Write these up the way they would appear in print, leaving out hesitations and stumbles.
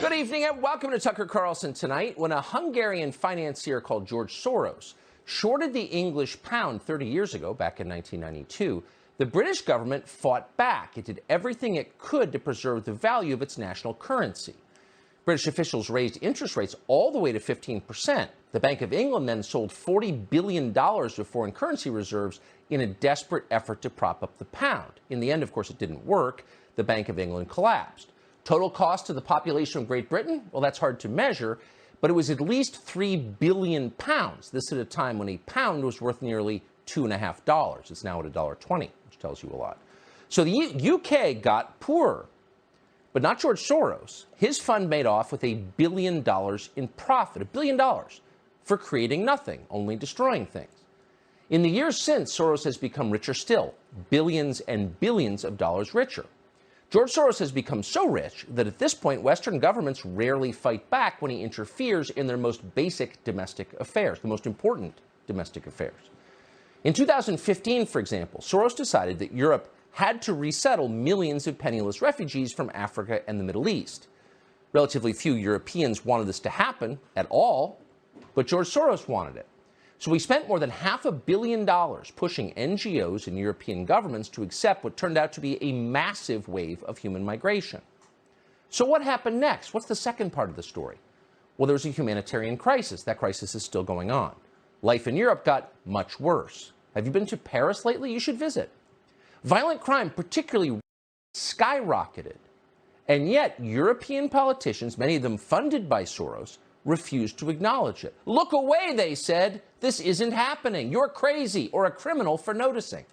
Good evening and welcome to Tucker Carlson tonight. When a Hungarian financier called George Soros shorted the English pound 30 years ago, back in 1992, the British government fought back. It did everything it could to preserve the value of its national currency. British officials raised interest rates all the way to 15%. The Bank of England then sold $40 billion of foreign currency reserves in a desperate effort to prop up the pound. In the end, of course, it didn't work. The Bank of England collapsed. Total cost to the population of Great Britain? Well, that's hard to measure, but it was at least £3 billion. This at a time when a pound was worth nearly $2.50. It's now at $1.20, which tells you a lot. So the UK got poorer, but not George Soros. His fund made off with $1 billion in profit, $1 billion, for creating nothing, only destroying things. In the years since, Soros has become richer still, billions and billions of dollars richer. George Soros has become so rich that at this point, Western governments rarely fight back when he interferes in their most basic domestic affairs, the most important domestic affairs. In 2015, for example, Soros decided that Europe had to resettle millions of penniless refugees from Africa and the Middle East. Relatively few Europeans wanted this to happen at all, but George Soros wanted it. So we spent more than $500 million pushing NGOs and European governments to accept what turned out to be a massive wave of human migration. So what happened next? What's the second part of the story? Well, there was a humanitarian crisis. That crisis is still going on. Life in Europe got much worse. Have you been to Paris lately? You should visit. Violent crime particularly skyrocketed. And yet, European politicians, many of them funded by Soros, refused to acknowledge it. Look away, they said. This isn't happening. You're crazy or a criminal for noticing.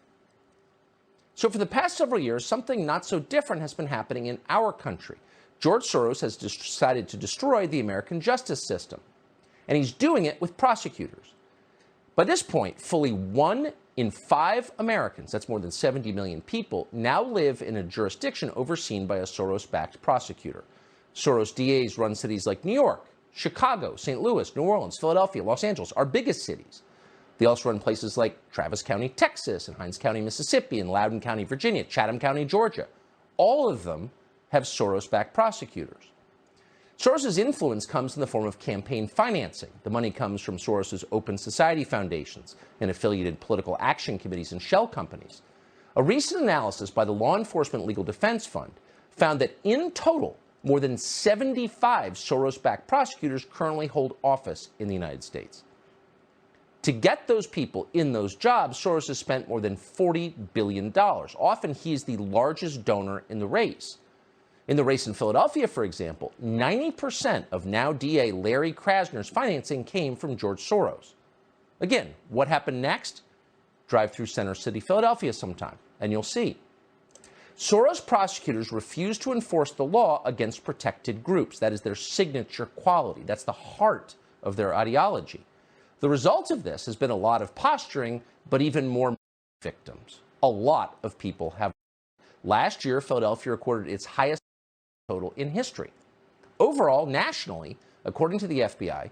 So for the past several years, something not so different has been happening in our country. George Soros has decided to destroy the American justice system, and he's doing it with prosecutors. By this point, fully 1 in 5 Americans, that's more than 70 million people, now live in a jurisdiction overseen by a Soros-backed prosecutor. Soros DAs run cities like New York, Chicago, St. Louis, New Orleans, Philadelphia, Los Angeles, our biggest cities. They also run places like Travis County, Texas, and Hinds County, Mississippi, and Loudoun County, Virginia, Chatham County, Georgia. All of them have Soros-backed prosecutors. Soros' influence comes in the form of campaign financing. The money comes from Soros' open society foundations and affiliated political action committees and shell companies. A recent analysis by the Law Enforcement Legal Defense Fund found that in total, more than 75 Soros-backed prosecutors currently hold office in the United States. To get those people in those jobs, Soros has spent more than $40 billion. Often, he is the largest donor in the race. In the race in Philadelphia, for example, 90% of now DA Larry Krasner's financing came from George Soros. Again, what happened next? Drive through Center City, Philadelphia sometime, and you'll see. Soros prosecutors refuse to enforce the law against protected groups. That is their signature quality. That's the heart of their ideology. The result of this has been a lot of posturing, but even more victims. A lot of people have. Last year, Philadelphia recorded its highest total in history. Overall, nationally, according to the FBI,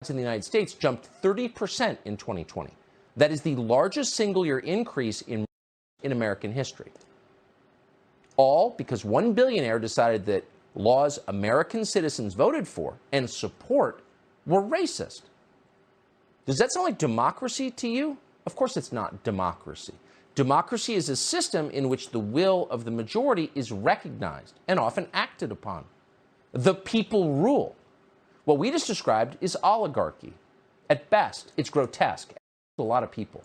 in the United States jumped 30% in 2020. That is the largest single-year increase in American history. All because one billionaire decided that laws American citizens voted for and support were racist. Does that sound like democracy to you? Of course it's not democracy. Democracy is a system in which the will of the majority is recognized and often acted upon. The people rule. What we just described is oligarchy. At best, it's grotesque to a lot of people.